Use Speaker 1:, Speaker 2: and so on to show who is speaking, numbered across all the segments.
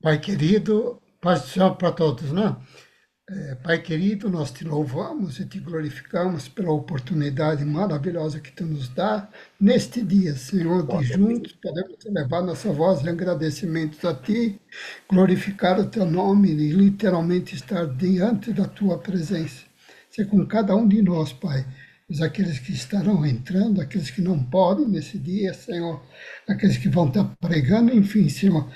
Speaker 1: Pai querido, paz do céu para todos, né? Pai querido, nós te louvamos e te glorificamos pela oportunidade maravilhosa que tu nos dá neste dia, Senhor, de juntos podemos elevar nossa voz em agradecimentos a ti, glorificar o teu nome e literalmente estar diante da tua presença. Ser com cada um de nós, Pai, mas aqueles que estarão entrando, aqueles que não podem nesse dia, Senhor, aqueles que vão estar pregando, enfim, Senhor,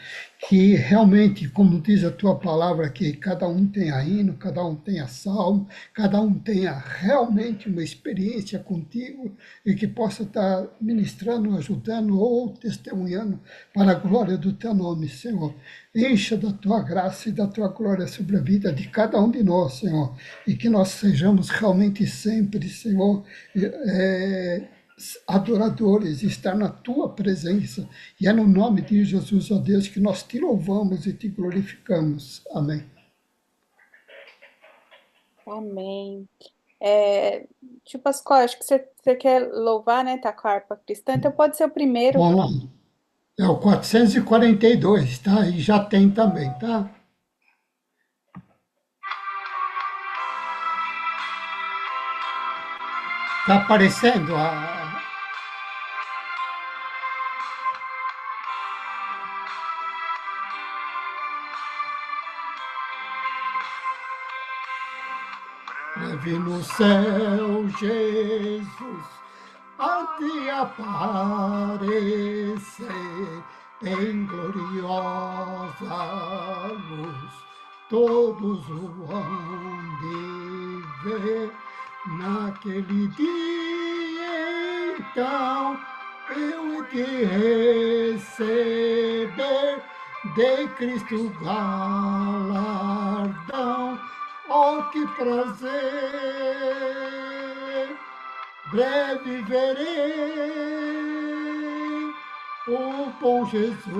Speaker 1: que realmente, como diz a tua palavra, que cada um tenha hino, cada um tenha salmo, cada um tenha realmente uma experiência contigo e que possa estar ministrando, ajudando ou testemunhando para a glória do teu nome, Senhor. Encha da tua graça e da tua glória sobre a vida de cada um de nós, Senhor, e que nós sejamos realmente sempre, Senhor, adoradores, estar na tua presença. E é no nome de Jesus, ó Deus, que nós te louvamos e te glorificamos. Amém.
Speaker 2: Amém. É, tio Pascoal, acho que você quer louvar, né? Tá com a harpa cristã, então pode ser o primeiro.
Speaker 1: Vamos lá. É o 442, tá? E já tem também, tá? Tá aparecendo a. Breve no céu, Jesus, a te aparecer em gloriosa luz. Todos o hão de ver naquele dia, então eu te receber de Cristo galardão. Oh, que prazer! Breve verei o bom Jesus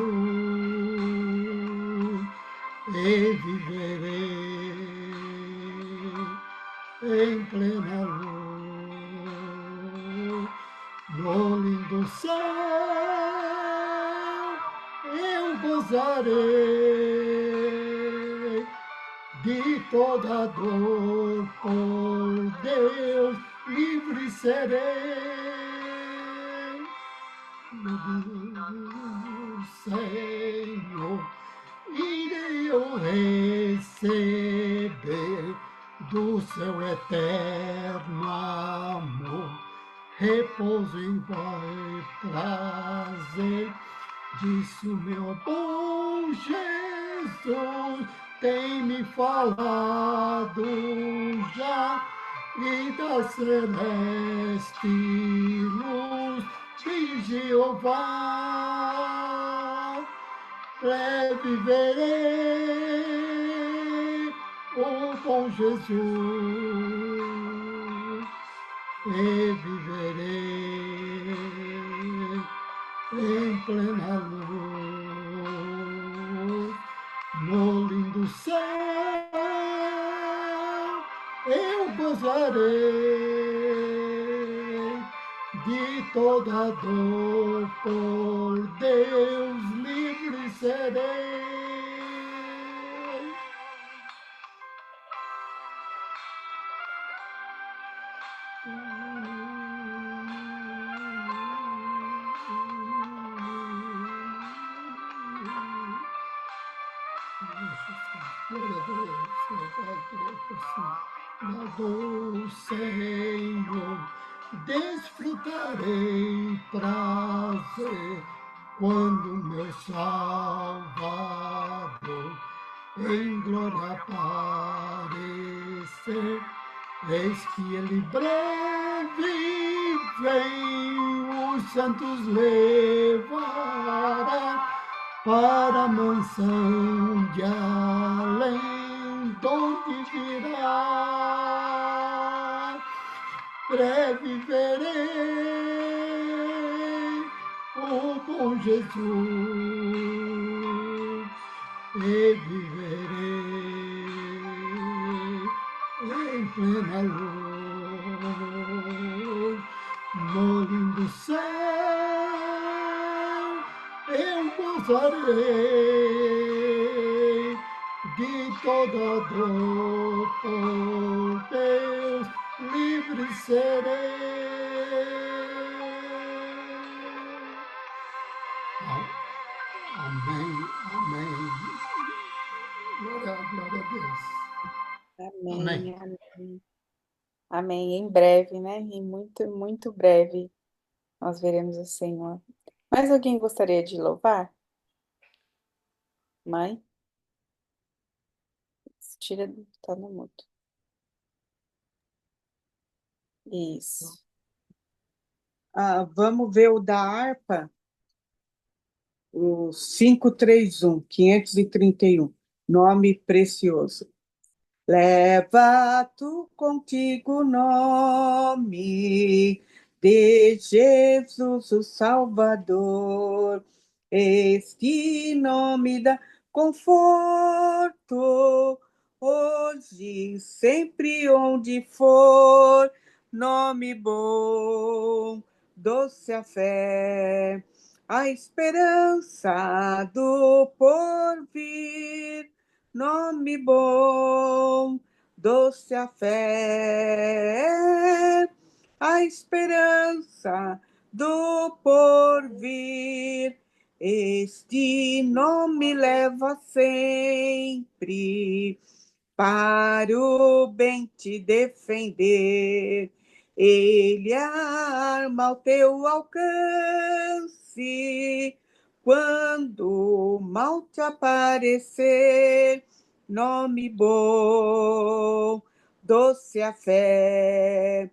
Speaker 1: e viverei em plena luz. No lindo céu eu gozarei de toda dor, por Deus livre serei. No Senhor irei eu receber do seu eterno amor, repouso em vai trazer. Disse o meu bom Jesus, tem me falado já, e da celeste luz de Jeová. Breve verei o bom Jesus e viverei em plena luz. No lindo céu eu gozarei de toda dor, por Deus livre serei. Do Senhor desfrutarei prazer quando meu Salvador em glória aparecer. Eis que ele breve vem, os santos levará para a mansão de além, donde virá. Breve verei o bom Jesus e viverei em plena luz. No lindo céu eu gozarei de toda dor, por Deus livre serei. Amém, amém. Glória a Deus. Amém.
Speaker 2: Amém, amém. Amém. Em breve, né? Em muito, muito breve nós veremos o Senhor. Mais alguém gostaria de louvar? Mãe? Tira, tá no mudo. Isso.
Speaker 3: Vamos ver o da harpa, o 531, nome precioso. Leva tu contigo o nome de Jesus, o Salvador. Este nome dá conforto, hoje, sempre, onde for. Nome bom, doce a fé, a esperança do porvir. Nome bom, doce a fé, a esperança do porvir. Este nome leva sempre para o bem te defender. Ele arma ao teu alcance quando o mal te aparecer. Nome bom, doce a fé,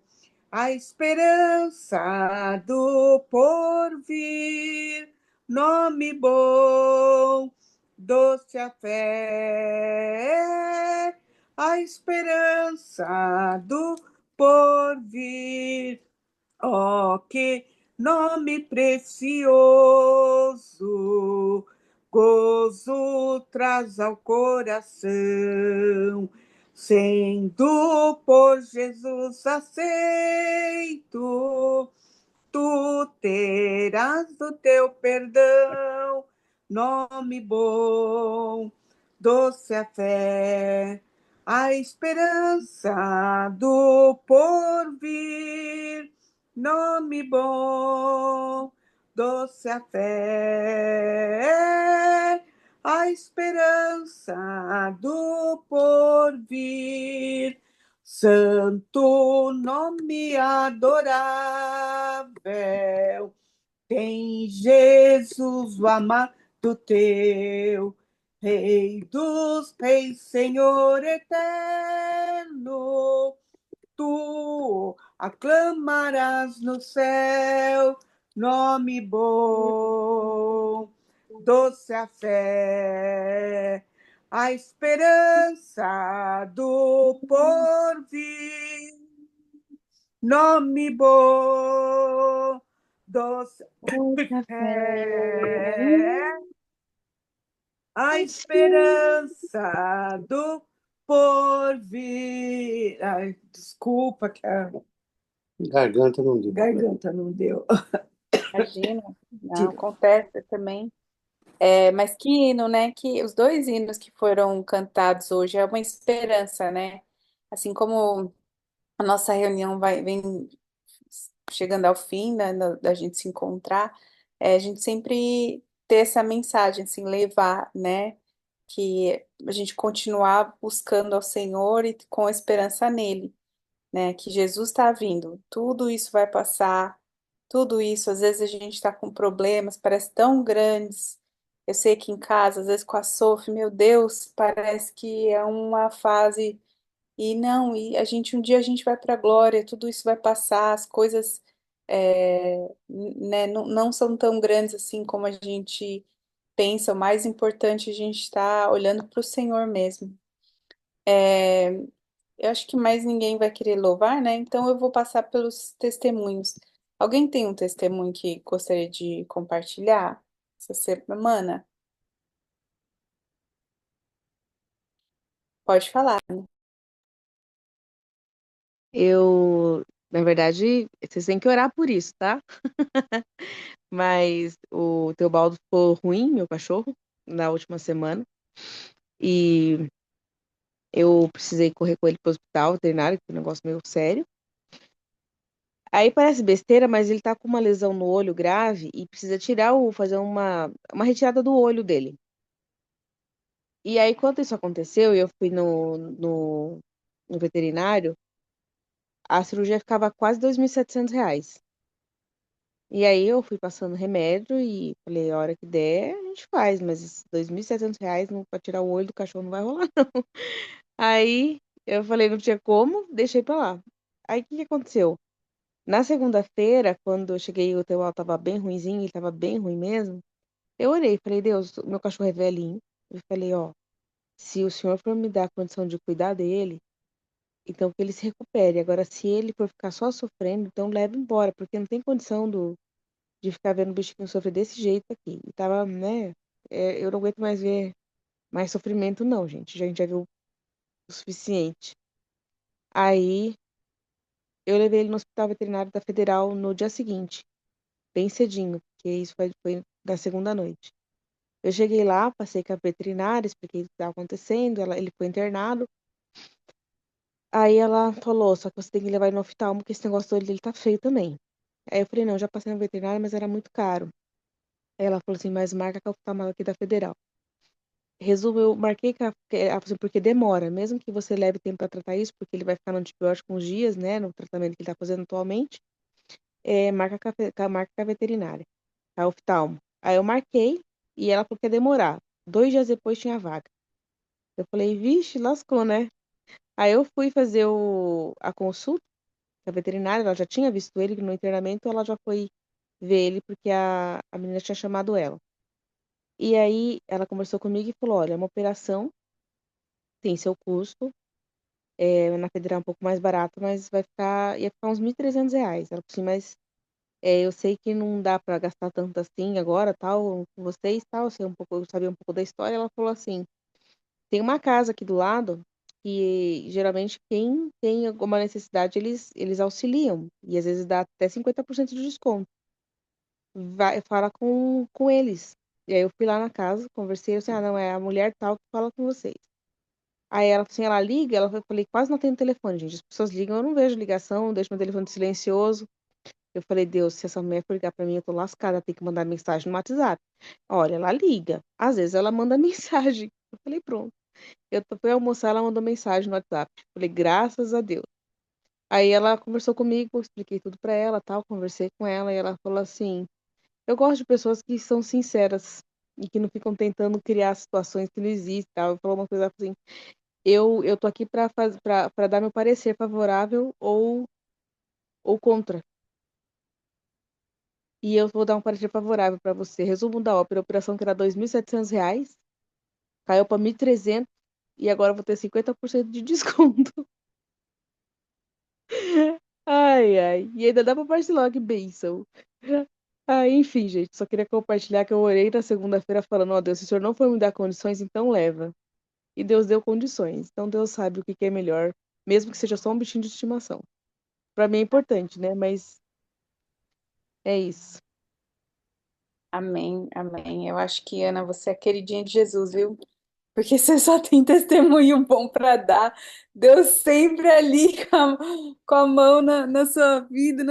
Speaker 3: a esperança do porvir. Nome bom, doce a fé, a esperança do porvir. Oh, que nome precioso, gozo traz ao coração, sendo por Jesus aceito, tu terás o teu perdão. Nome bom, doce a fé, a esperança do porvir. Nome bom, doce a fé, a esperança do porvir. Santo nome adorável, tem Jesus, o amado teu, Rei dos reis, Senhor eterno. Tu aclamarás no céu, nome bom, doce a fé, a esperança do porvir. Nome bom, doce fé, a esperança do porvir. Ai, desculpa que a
Speaker 4: Garganta não deu.
Speaker 3: garganta não deu.
Speaker 2: Imagina. Não, acontece também. Mas que hino, né? Que os dois hinos que foram cantados hoje é uma esperança, né? Assim como a nossa reunião vem chegando ao fim, né, da gente se encontrar, a gente sempre ter essa mensagem, assim, levar, né? Que a gente continuar buscando ao Senhor e com esperança nele, né? Que Jesus está vindo, tudo isso vai passar, tudo isso, às vezes a gente está com problemas, parece tão grandes. Eu sei que em casa, às vezes com a Sophie, meu Deus, parece que é uma fase e não, e a gente um dia a gente vai para a glória, tudo isso vai passar, as coisas né, não são tão grandes assim como a gente pensa. O mais importante é a gente estar olhando para o Senhor mesmo. É, eu acho que mais ninguém vai querer louvar, né? Então eu vou passar pelos testemunhos. Alguém tem um testemunho que gostaria de compartilhar essa semana? Pode falar.
Speaker 5: Na verdade, vocês têm que orar por isso, tá? Mas o Teobaldo ficou ruim, meu cachorro, na última semana. E Eu precisei correr com ele pro hospital veterinário, que é um negócio meio sério. Aí parece besteira, mas ele tá com uma lesão no olho grave e precisa fazer uma retirada do olho dele. E aí, quando isso aconteceu, e eu fui no veterinário, a cirurgia ficava quase R$ 2.700. E aí eu fui passando remédio e falei, a hora que der, a gente faz, mas esses R$ 2.700 pra tirar o olho do cachorro não vai rolar, não. Aí eu falei, não tinha como, deixei pra lá. Aí o que que aconteceu? Na segunda-feira, quando eu cheguei, o Teual tava bem ruinzinho, ele tava bem ruim mesmo. Eu orei, falei, Deus, o meu cachorro é velhinho. Eu falei, ó, se o senhor for me dar a condição de cuidar dele, então que ele se recupere. Agora, se ele for ficar só sofrendo, então leve embora, porque não tem condição de ficar vendo o bichinho sofrer desse jeito aqui. E tava, né? Eu não aguento mais ver mais sofrimento, não, gente. A gente já viu o suficiente. Aí eu levei ele no hospital veterinário da Federal no dia seguinte, bem cedinho, porque isso foi na segunda noite. Eu cheguei lá, passei com a veterinária, expliquei o que estava acontecendo, ele foi internado. Aí ela falou, só que você tem que levar ele no oftalmo, porque esse negócio do olho dele tá feio também. Aí eu falei, não, já passei na veterinária, mas era muito caro. Aí ela falou assim, mas marca com a oftalmologia aqui da Federal. Resumo, eu marquei ela falou assim, porque demora, mesmo que você leve tempo para tratar isso, porque ele vai ficar no antibiótico uns dias, né, no tratamento que ele tá fazendo atualmente, marca marca com a veterinária, a oftalmo. Aí eu marquei e ela falou que ia demorar. 2 dias depois tinha vaga. Eu falei, vixe, lascou, né? Aí eu fui fazer a consulta com a veterinária, ela já tinha visto ele no internamento, ela já foi ver ele porque a menina tinha chamado ela. E aí ela conversou comigo e falou, olha, é uma operação, tem seu custo, na federal é um pouco mais barato, mas ia ficar uns R$ 1.300. Ela falou assim, mas eu sei que não dá para gastar tanto assim agora, tal, com vocês, tal, eu sabia um pouco da história. Ela falou assim, tem uma casa aqui do lado que geralmente quem tem alguma necessidade, eles auxiliam, e às vezes dá até 50% de desconto. Vai, fala com eles. E aí eu fui lá na casa, conversei, eu disse, não, é a mulher tal que fala com vocês. Aí ela, assim, ela liga, eu falei, quase não atendo telefone, gente. As pessoas ligam, eu não vejo ligação, deixo meu telefone silencioso. Eu falei, Deus, se essa mulher for ligar pra mim, eu tô lascada, tem que mandar mensagem no WhatsApp. Olha, ela liga. Às vezes ela manda mensagem. Eu falei, pronto. Fui almoçar, ela mandou mensagem no WhatsApp. Eu falei, graças a Deus. Aí ela conversou comigo, eu expliquei tudo pra ela, tal, conversei com ela, e ela falou assim, eu gosto de pessoas que são sinceras e que não ficam tentando criar situações que não existem, tal. Eu falou uma coisa assim, eu tô aqui para dar meu parecer favorável ou contra. E eu vou dar um parecer favorável para você. Resumo da ópera, a operação que era R$ 2.700, caiu para 1.300 e agora eu vou ter 50% de desconto. Ai, ai. E ainda dá para parcelar, que bênção. Ah, enfim, gente, só queria compartilhar que eu orei na segunda-feira falando, ó Deus, se o senhor não for me dar condições, então leva. E Deus deu condições. Então Deus sabe o que que é melhor, mesmo que seja só um bichinho de estimação. Pra mim é importante, né? Mas é isso.
Speaker 2: Amém, amém. Eu acho que, Ana, você é a queridinha de Jesus, viu? Porque você só tem testemunho bom para dar. Deus sempre ali com a mão na sua vida.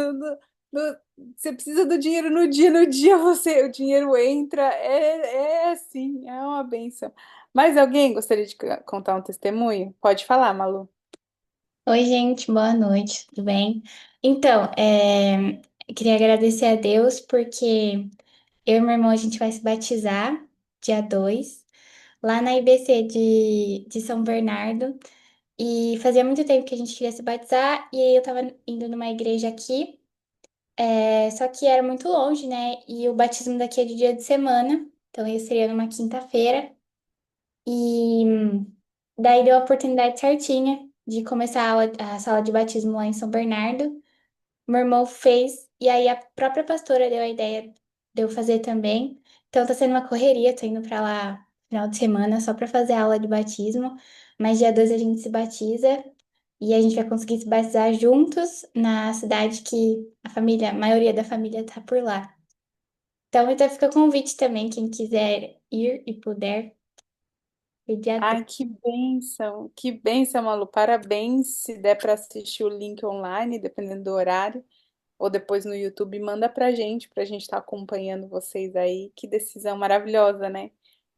Speaker 2: Você precisa do dinheiro no dia o dinheiro entra. É assim, é uma benção. Mais alguém gostaria de contar um testemunho? Pode falar, Malu.
Speaker 6: Oi, gente, boa noite, tudo bem? Então, eu queria agradecer a Deus porque eu e meu irmão a gente vai se batizar dia 2 lá na IBC de São Bernardo. E fazia muito tempo que a gente queria se batizar, e aí eu tava indo numa igreja aqui, só que era muito longe, né? E o batismo daqui é de dia de semana, então eu seria numa quinta-feira. E daí deu a oportunidade certinha de começar a sala de batismo lá em São Bernardo. Meu irmão fez, e aí a própria pastora deu a ideia de eu fazer também. Então tá sendo uma correria, tô indo pra lá no final de semana só pra fazer a aula de batismo. Mas dia 2 a gente se batiza e a gente vai conseguir se batizar juntos na cidade que a maioria da família tá por lá. Então fica o convite também, quem quiser ir e puder. E dia 2.
Speaker 2: Ai, que bênção, Malu. Parabéns. Se der para assistir o link online, dependendo do horário, ou depois no YouTube, manda pra gente estar acompanhando vocês aí. Que decisão maravilhosa, né?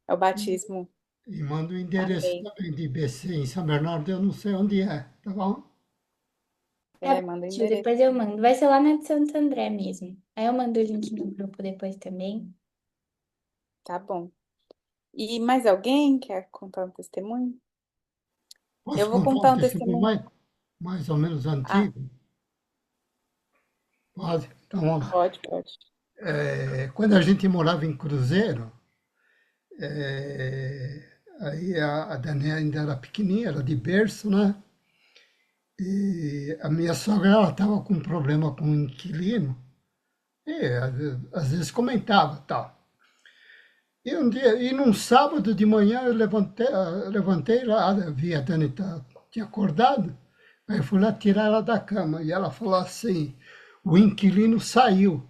Speaker 2: É o batismo.
Speaker 1: E manda o endereço
Speaker 2: Amém.
Speaker 1: também de IBC em São Bernardo, eu não sei onde é, tá bom?
Speaker 6: Tá
Speaker 2: É,
Speaker 6: bom,
Speaker 2: manda o
Speaker 6: tio,
Speaker 2: endereço.
Speaker 6: depois eu mando. Vai ser lá na de Santo André mesmo. Aí eu mando o link no grupo depois também.
Speaker 2: Tá bom. E mais alguém quer contar um testemunho?
Speaker 1: Posso
Speaker 2: Eu vou
Speaker 1: contar um
Speaker 2: contar um
Speaker 1: testemunho
Speaker 2: testemunho.
Speaker 1: mais ou menos
Speaker 2: Ah,
Speaker 1: antigo? Pode? Então vamos lá.
Speaker 2: pode.
Speaker 1: Quando a gente morava em Cruzeiro, aí a Daniela ainda era pequenininha, era de berço, né? E a minha sogra ela estava com um problema com o inquilino, e às vezes comentava tal. E num sábado de manhã eu levantei lá, vi a Dani tinha acordado, aí eu fui lá tirar ela da cama e ela falou assim: o inquilino saiu.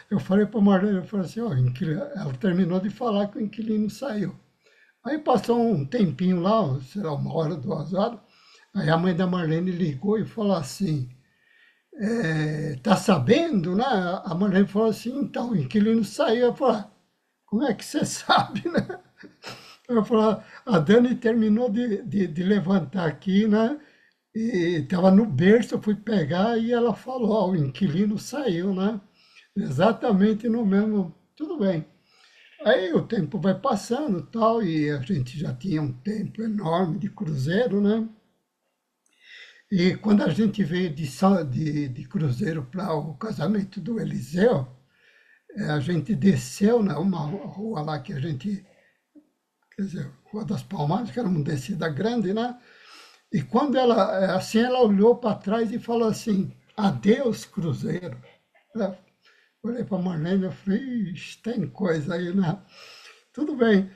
Speaker 1: Eu falei para a Marlene, eu falei assim: ó, ela terminou de falar que o inquilino saiu. Aí passou um tempinho lá, sei lá, 1 hora, 2 horas, aí a mãe da Marlene ligou e falou assim: tá sabendo, né? A Marlene falou assim: então, o inquilino saiu. Eu falei: como é que você sabe, né? Eu falei: a Dani terminou de levantar aqui, né? E estava no berço, eu fui pegar e ela falou: ó, o inquilino saiu, né? Exatamente no mesmo. Tudo bem. Aí o tempo vai passando tal, e a gente já tinha um tempo enorme de cruzeiro, né? E quando a gente veio de cruzeiro para o casamento do Eliseu, a gente desceu uma rua lá que a gente, quer dizer, Rua das Palmares, que era uma descida grande, né? E quando ela, assim, ela olhou para trás e falou assim: adeus, cruzeiro. Eu olhei para a Marlene e falei: ixi, tem coisa aí, né? Tudo bem.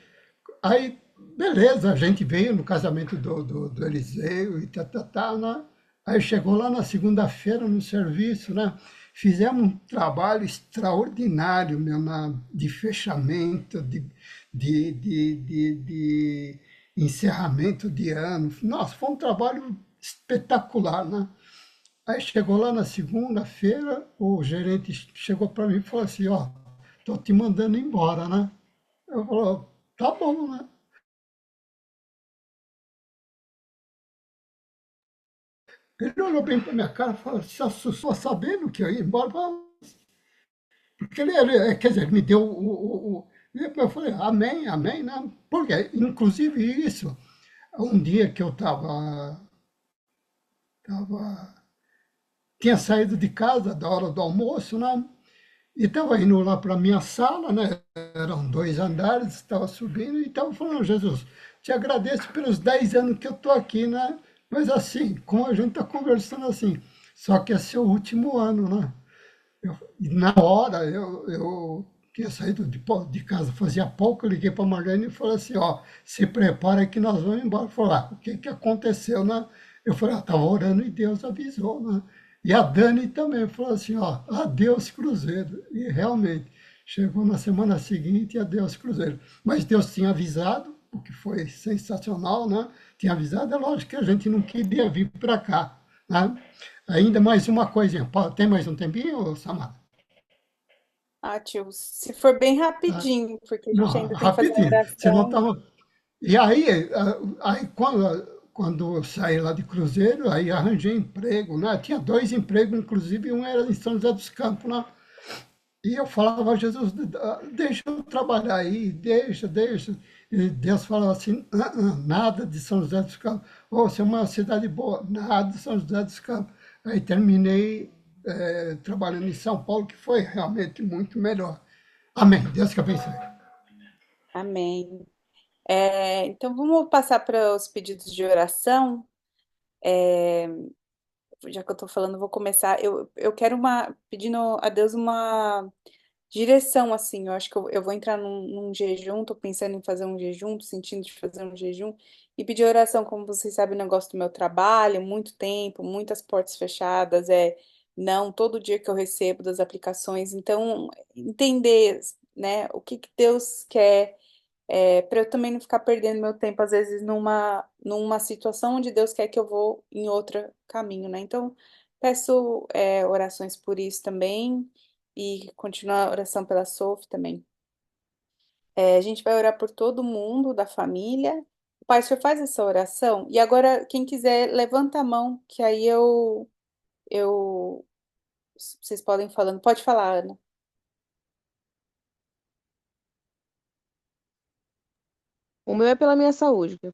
Speaker 1: Aí, beleza, a gente veio no casamento do Eliseu e né? Aí chegou lá na segunda-feira no serviço, né? Fizemos um trabalho extraordinário, meu, de fechamento, de encerramento de ano. Nossa, foi um trabalho espetacular, né? Aí chegou lá na segunda-feira, o gerente chegou para mim e falou assim: ó, tô te mandando embora, né? Eu falei: tá bom, né? Ele olhou bem para minha cara e falou: se assustou sabendo que eu ia embora? Porque quer dizer, ele me deu eu falei: amém, amém, né? Porque, inclusive, isso, um dia que eu tava, tinha saído de casa da hora do almoço, né? E estava indo lá para a minha sala, né? Eram 2 andares, estava subindo e estava falando: Jesus, te agradeço pelos 10 anos que eu estou aqui, né? Mas assim, como a gente está conversando assim, só que é seu último ano, né? E na hora, eu tinha saído de casa fazia pouco, eu liguei para a Marlene e falei assim: ó, se prepara que nós vamos embora. Falei: o que que aconteceu, né? Eu falei: estava orando e Deus avisou, né? E a Dani também falou assim: ó, adeus Cruzeiro. E realmente, chegou na semana seguinte, adeus Cruzeiro. Mas Deus tinha avisado, o que foi sensacional, né? Tinha avisado, é lógico que a gente não queria vir para cá, né? Ainda mais uma coisinha. Tem mais um tempinho, Samara?
Speaker 2: Ah, tio, se for bem
Speaker 1: Ah,
Speaker 2: rapidinho, porque a
Speaker 1: não,
Speaker 2: gente ainda tem que fazer uma
Speaker 1: rapidinho. Senão
Speaker 2: oração.
Speaker 1: tava. E aí quando eu saí lá de Cruzeiro, aí arranjei emprego, né? Tinha 2 empregos, inclusive um era em São José dos Campos, né? E eu falava: Jesus, deixa eu trabalhar aí, deixa. E Deus falava assim: nada de São José dos Campos. Oh, você é uma cidade boa, nada de São José dos Campos. Aí terminei trabalhando em São Paulo, que foi realmente muito melhor. Amém. Deus que abençoe.
Speaker 2: Amém. Então vamos passar para os pedidos de oração. Já que eu estou falando, vou começar. Eu quero pedindo a Deus uma direção, assim. Eu acho que eu vou entrar num jejum, tô pensando em fazer um jejum, tô sentindo de fazer um jejum. E pedir oração, como vocês sabem, o negócio do meu trabalho, muito tempo, muitas portas fechadas, não todo dia que eu recebo das aplicações. Então, entender, né, o que que Deus quer. para eu também não ficar perdendo meu tempo, às vezes, numa situação onde Deus quer que eu vou em outro caminho, né? Então, peço orações por isso também e continuar a oração pela Sophie também. A gente vai orar por todo mundo da família. Pai, o senhor faz essa oração? E agora, quem quiser, levanta a mão, que aí eu, vocês podem ir falando. Pode falar, Ana.
Speaker 5: O meu é pela minha saúde, que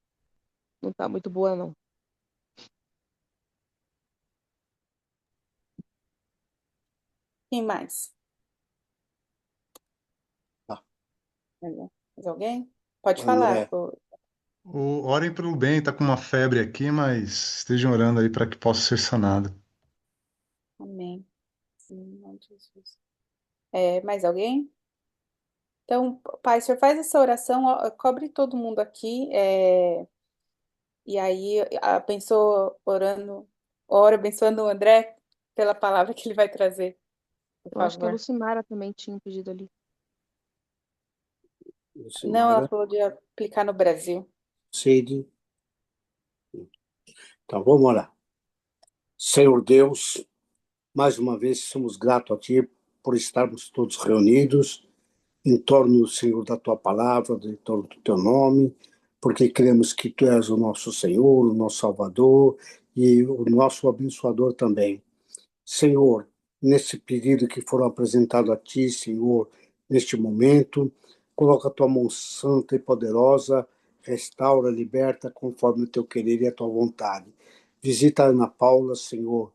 Speaker 5: não tá muito boa, não.
Speaker 2: Quem mais?
Speaker 4: Tá.
Speaker 2: Mais alguém? Pode falar.
Speaker 4: André,
Speaker 7: Orem pelo bem, tá com uma febre aqui, mas estejam orando aí para que possa ser sanado.
Speaker 2: Amém. Sim, em nome de Jesus. Mais alguém? Então, Pai, o senhor faz essa oração, ó, cobre todo mundo aqui, e aí ora abençoando o André pela palavra que ele vai trazer, por
Speaker 5: Eu acho que a
Speaker 2: favor.
Speaker 5: Lucimara também tinha um pedido ali.
Speaker 2: Não, ela
Speaker 4: Lucimara,
Speaker 2: falou de aplicar no Brasil.
Speaker 4: Cid. Então, vamos lá. Senhor Deus, mais uma vez somos gratos a Ti por estarmos todos reunidos em torno, Senhor, da Tua palavra, em torno do Teu nome, porque cremos que Tu és o nosso Senhor, o nosso Salvador e o nosso abençoador também. Senhor, nesse pedido que foram apresentado a Ti, Senhor, neste momento, coloca a Tua mão santa e poderosa, restaura, liberta conforme o Teu querer e a Tua vontade. Visita a Ana Paula, Senhor,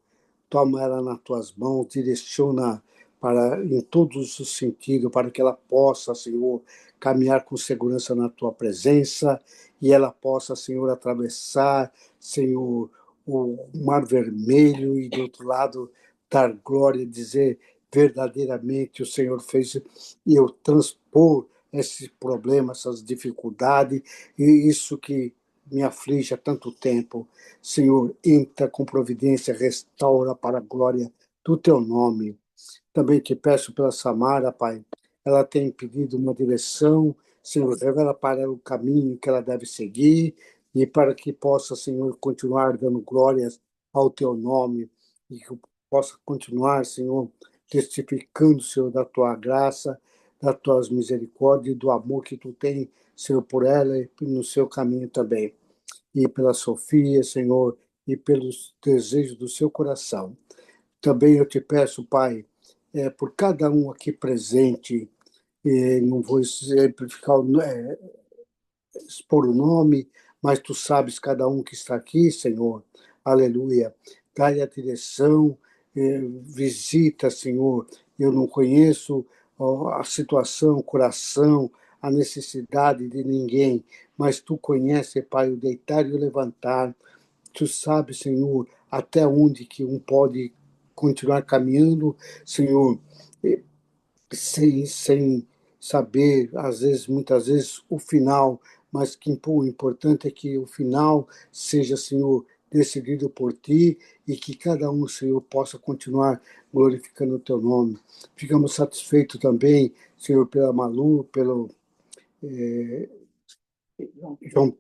Speaker 4: toma ela nas Tuas mãos, direciona para em todos os sentidos, para que ela possa, Senhor, caminhar com segurança na Tua presença e ela possa, Senhor, atravessar, Senhor, o Mar Vermelho e do outro lado dar glória, dizer verdadeiramente o Senhor fez e eu transpor esse problema, essas dificuldades e isso que me aflige há tanto tempo. Senhor, entra com providência, restaura para a glória do teu nome. Também te peço pela Samara, Pai. Ela tem pedido uma direção, Senhor, revela para ela o caminho que ela deve seguir e para que possa, Senhor, continuar dando glórias ao teu nome e que possa continuar, Senhor, testificando, Senhor, da tua graça, das tuas misericórdias e do amor que tu tens, Senhor, por ela e no seu caminho também. E pela Sofia, Senhor, e pelos desejos do seu coração. Também eu te peço, Pai, por cada um aqui presente, não vou exemplificar, expor o nome, mas tu sabes cada um que está aqui, Senhor. Aleluia. Dá-lhe a direção, visita, Senhor. Eu não conheço a situação, o coração, a necessidade de ninguém, mas tu conheces, Pai, o deitar e o levantar. Tu sabes, Senhor, até onde que um pode continuar caminhando, Senhor, sem saber, às vezes, muitas vezes, o final, mas que o importante é que o final seja, Senhor, decidido por Ti e que cada um, Senhor, possa continuar glorificando o Teu nome. Ficamos satisfeitos também, Senhor, pela Malu, pelo João,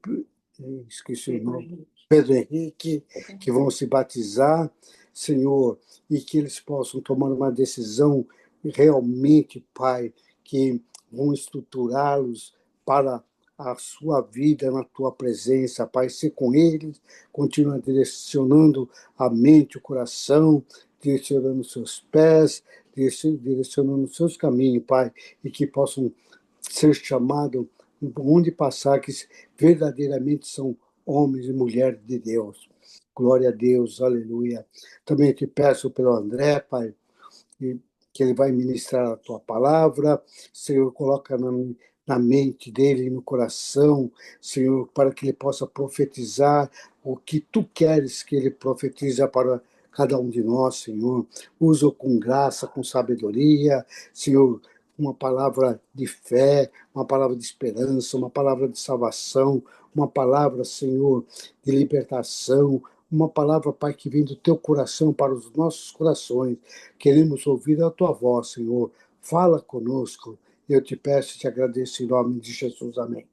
Speaker 4: esqueci o nome, Pedro Henrique, que vão se batizar, Senhor, e que eles possam tomar uma decisão realmente, Pai, que vão estruturá-los para a sua vida na tua presença, Pai, ser com eles, continua direcionando a mente, o coração, direcionando os seus pés, direcionando os seus caminhos, Pai, e que possam ser chamados onde passar, que verdadeiramente são homens e mulheres de Deus. Glória a Deus, aleluia. Também te peço pelo André, Pai, que ele vai ministrar a tua palavra. Senhor, coloca na mente dele e no coração, Senhor, para que ele possa profetizar o que tu queres que ele profetize para cada um de nós, Senhor. Usa-o com graça, com sabedoria, Senhor, uma palavra de fé, uma palavra de esperança, uma palavra de salvação, uma palavra, Senhor, de libertação, uma palavra, Pai, que vem do teu coração para os nossos corações. Queremos ouvir a tua voz, Senhor. Fala conosco Eu te peço e te agradeço em nome de Jesus. Amém.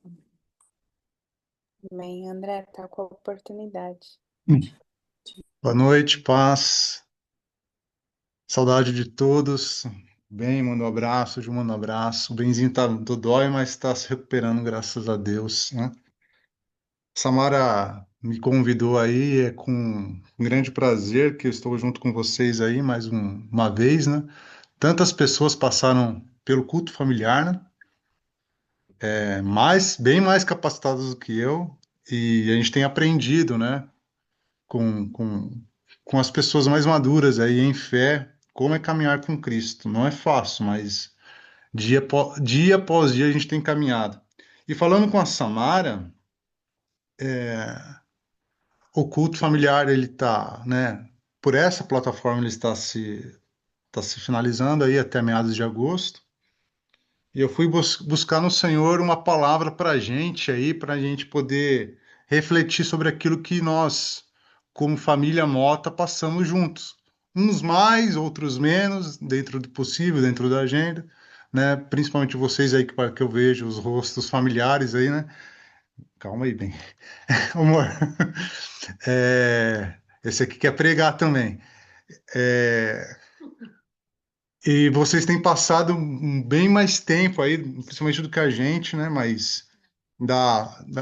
Speaker 2: Amém, André, tá com a oportunidade.
Speaker 7: Boa noite, paz. Saudade de todos. Bem, manda um abraço, Ju, manda um abraço. O Benzinho tá dodói, mas está se recuperando, graças a Deus, né? Samara me convidou aí, é com um grande prazer que eu estou junto com vocês aí mais uma vez, né? Tantas pessoas passaram pelo culto familiar, né? Bem mais capacitadas do que eu, e a gente tem aprendido, né? Com, com, com as pessoas mais maduras aí em fé, como é caminhar com Cristo. Não é fácil, mas dia após dia a gente tem caminhado. E falando com a Samara, o culto familiar, ele tá, né? Por essa plataforma ele está se finalizando aí até meados de agosto. E eu fui buscar no Senhor uma palavra para a gente aí, para a gente poder refletir sobre aquilo que nós, como família Mota, passamos juntos. Uns mais, outros menos, dentro do possível, dentro da agenda, né? Principalmente vocês aí que eu vejo os rostos familiares aí, né? Calma aí, bem. Amor, esse aqui quer pregar também. É, E vocês têm passado bem mais tempo aí, principalmente do que a gente, né? Mas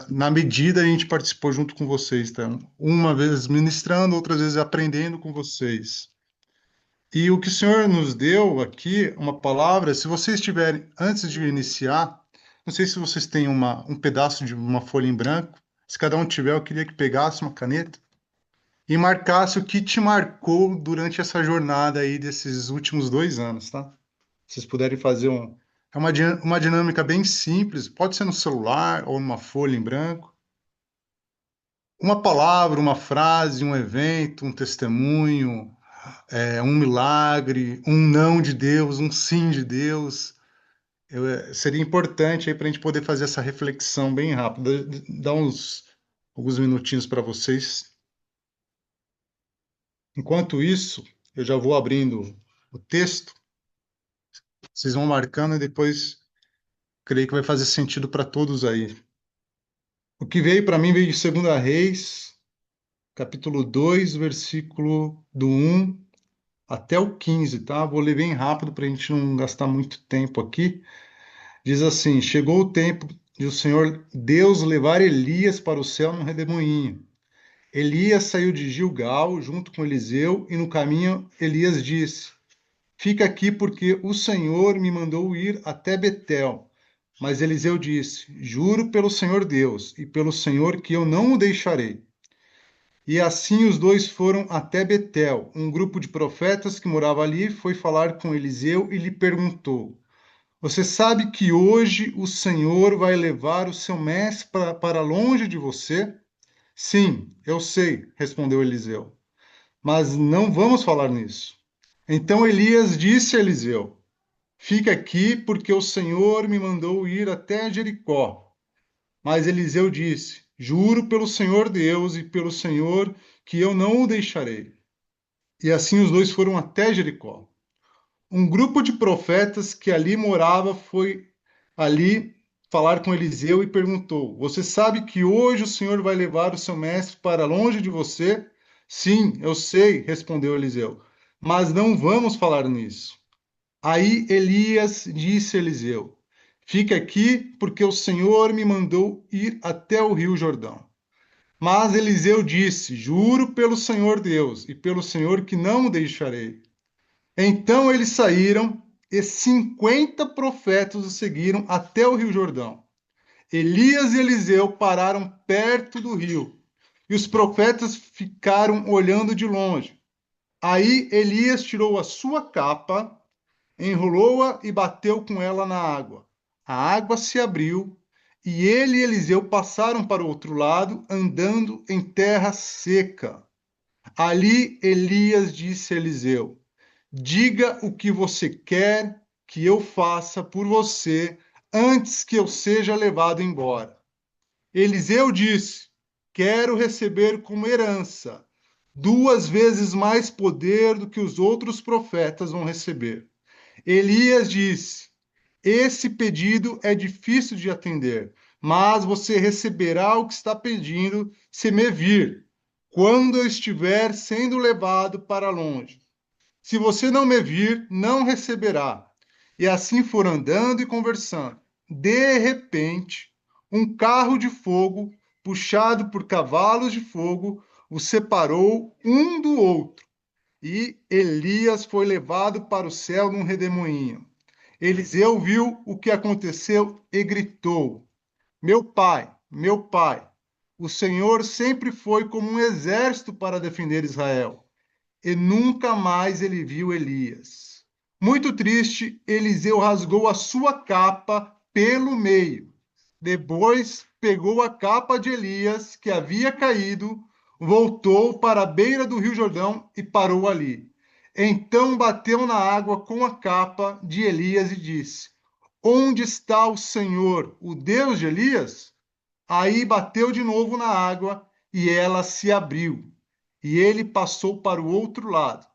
Speaker 7: na medida a gente participou junto com vocês, tá? Uma vez ministrando, outras vezes aprendendo com vocês. E o que o Senhor nos deu aqui, uma palavra, se vocês tiverem, antes de iniciar, não sei se vocês têm um pedaço de uma folha em branco, se cada um tiver, eu queria que pegasse uma caneta e marcasse o que te marcou durante essa jornada aí desses últimos 2 anos, tá? Se vocês puderem fazer é uma dinâmica bem simples, pode ser no celular ou numa folha em branco. Uma palavra, uma frase, um evento, um testemunho, um milagre, um não de Deus, um sim de Deus. Seria importante aí para a gente poder fazer essa reflexão bem rápida. Dar alguns minutinhos para vocês. Enquanto isso, eu já vou abrindo o texto, vocês vão marcando e depois creio que vai fazer sentido para todos aí. O que veio para mim veio de 2 Reis, capítulo 2, versículo do 1 até o 15, tá? Vou ler bem rápido para a gente não gastar muito tempo aqui. Diz assim: Chegou o tempo de o Senhor Deus levar Elias para o céu num redemoinho. Elias saiu de Gilgal junto com Eliseu e no caminho Elias disse: Fica aqui porque o Senhor me mandou ir até Betel. Mas Eliseu disse: Juro pelo Senhor Deus e pelo Senhor que eu não o deixarei. E assim os dois foram até Betel. Um grupo de profetas que morava ali foi falar com Eliseu e lhe perguntou: Você sabe que hoje o Senhor vai levar o seu mestre para longe de você? Sim, eu sei, respondeu Eliseu. Mas não vamos falar nisso. Então Elias disse a Eliseu: Fica aqui, porque o Senhor me mandou ir até Jericó. Mas Eliseu disse: Juro pelo Senhor Deus e pelo Senhor que eu não o deixarei. E assim os dois foram até Jericó. Um grupo de profetas que ali morava foi ali falar com Eliseu e perguntou: Você sabe que hoje o Senhor vai levar o seu mestre para longe de você? Sim, eu sei, respondeu Eliseu. Mas não vamos falar nisso. Aí Elias disse a Eliseu: Fica aqui, porque o Senhor me mandou ir até o rio Jordão. Mas Eliseu disse: Juro pelo Senhor Deus e pelo Senhor que não o deixarei. Então eles saíram e 50 profetas o seguiram até o rio Jordão. Elias e Eliseu pararam perto do rio e os profetas ficaram olhando de longe. Aí Elias tirou a sua capa, enrolou-a e bateu com ela na água. A água se abriu e ele e Eliseu passaram para o outro lado, andando em terra seca. Ali Elias disse a Eliseu: Diga o que você quer que eu faça por você antes que eu seja levado embora. Eliseu disse: Quero receber como herança 2 vezes mais poder do que os outros profetas vão receber. Elias disse: Esse pedido é difícil de atender, mas você receberá o que está pedindo se me vir, quando eu estiver sendo levado para longe. Se você não me vir, não receberá. E assim foram andando e conversando. De repente, um carro de fogo, puxado por cavalos de fogo, os separou um do outro. E Elias foi levado para o céu num redemoinho. Eliseu viu o que aconteceu e gritou: meu pai, o Senhor sempre foi como um exército para defender Israel. E nunca mais ele viu Elias. Muito triste, Eliseu rasgou a sua capa pelo meio. Depois pegou a capa de Elias, que havia caído, voltou para a beira do Rio Jordão e parou ali. Então bateu na água com a capa de Elias e disse: Onde está o Senhor, o Deus de Elias? Aí bateu de novo na água e ela se abriu. E ele passou para o outro lado.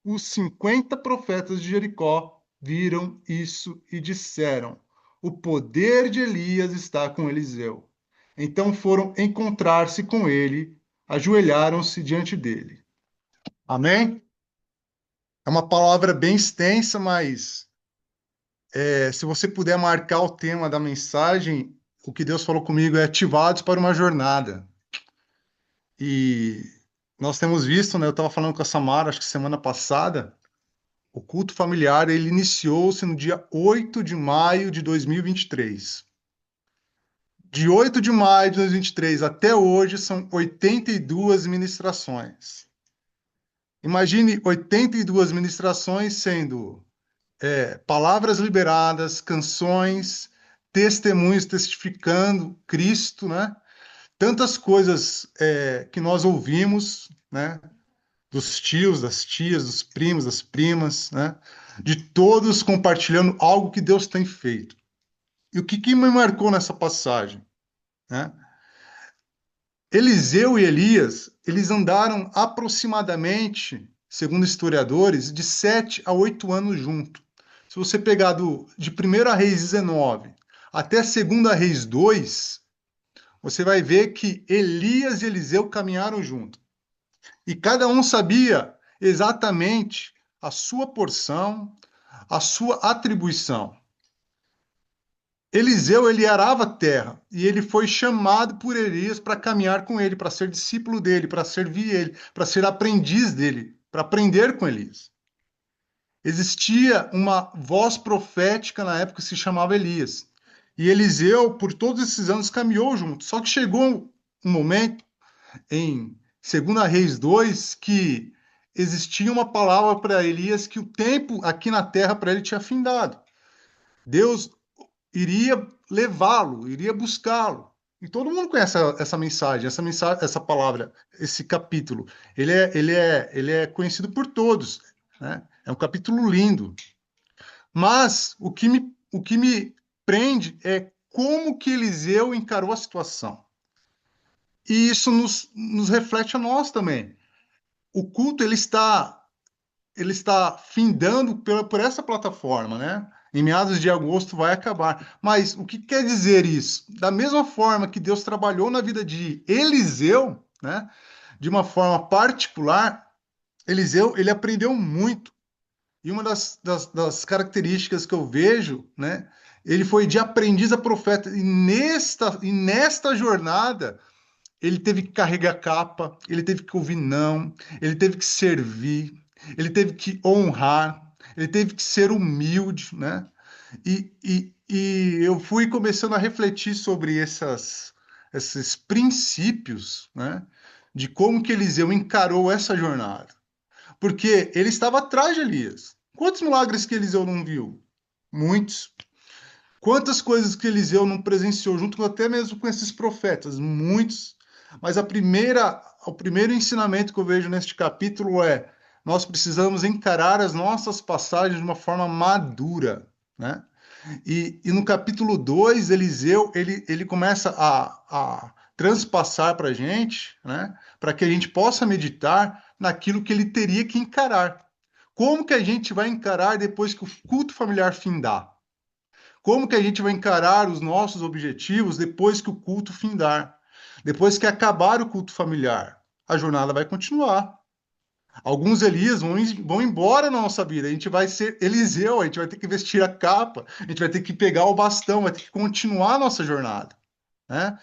Speaker 7: Os 50 profetas de Jericó viram isso e disseram: O poder de Elias está com Eliseu. Então foram encontrar-se com ele, ajoelharam-se diante dele. Amém? É uma palavra bem extensa, mas se você puder marcar o tema da mensagem, o que Deus falou comigo é ativados para uma jornada. E nós temos visto, né? Eu estava falando com a Samara, acho que semana passada, o culto familiar, ele iniciou-se no dia 8 de maio de 2023. De 8 de maio de 2023 até hoje, são 82 ministrações. Imagine 82 ministrações sendo palavras liberadas, canções, testemunhos testificando Cristo, né? Tantas coisas que nós ouvimos, né? Dos tios, das tias, dos primos, das primas, né? De todos compartilhando algo que Deus tem feito. E o que me marcou nessa passagem, né? Eliseu e Elias, eles andaram aproximadamente, segundo historiadores, de 7 a 8 anos juntos. Se você pegar de 1 Reis 19 até 2 Reis 2, você vai ver que Elias e Eliseu caminharam juntos. E cada um sabia exatamente a sua porção, a sua atribuição. Eliseu, ele arava a terra e ele foi chamado por Elias para caminhar com ele, para ser discípulo dele, para servir ele, para ser aprendiz dele, para aprender com Elias. Existia uma voz profética na época que se chamava Elias. E Eliseu, por todos esses anos, caminhou junto. Só que chegou um momento, em 2 Reis 2, que existia uma palavra para Elias que o tempo aqui na terra para ele tinha findado. Deus iria levá-lo, iria buscá-lo. E todo mundo conhece essa mensagem, essa palavra, esse capítulo. Ele é conhecido por todos, né? É um capítulo lindo. Mas o que me prende é como que Eliseu encarou a situação. E isso nos reflete a nós também. O culto ele está findando por essa plataforma, né? Em meados de agosto vai acabar. Mas o que quer dizer isso? Da mesma forma que Deus trabalhou na vida de Eliseu, né? De uma forma particular, Eliseu ele aprendeu muito. E uma das características que eu vejo, né? Ele foi de aprendiz a profeta. E nesta jornada ele teve que carregar capa, ele teve que ouvir não, ele teve que servir, ele teve que honrar, ele teve que ser humilde, né? E eu fui começando a refletir sobre esses princípios, né? De como que Eliseu encarou essa jornada. Porque ele estava atrás de Elias. Quantos milagres que Eliseu não viu? Muitos. Quantas coisas que Eliseu não presenciou, junto até mesmo com esses profetas? Muitos. Mas o primeiro ensinamento que eu vejo neste capítulo é: nós precisamos encarar as nossas passagens de uma forma madura, né? E no capítulo 2, Eliseu, ele começa a transpassar para a gente, né? Para que a gente possa meditar naquilo que ele teria que encarar. Como que a gente vai encarar depois que o culto familiar findar? Como que a gente vai encarar os nossos objetivos depois que o culto findar? Depois que acabar o culto familiar? A jornada vai continuar. Alguns Elias vão embora na nossa vida. A gente vai ser Eliseu, a gente vai ter que vestir a capa, a gente vai ter que pegar o bastão, vai ter que continuar a nossa jornada, né?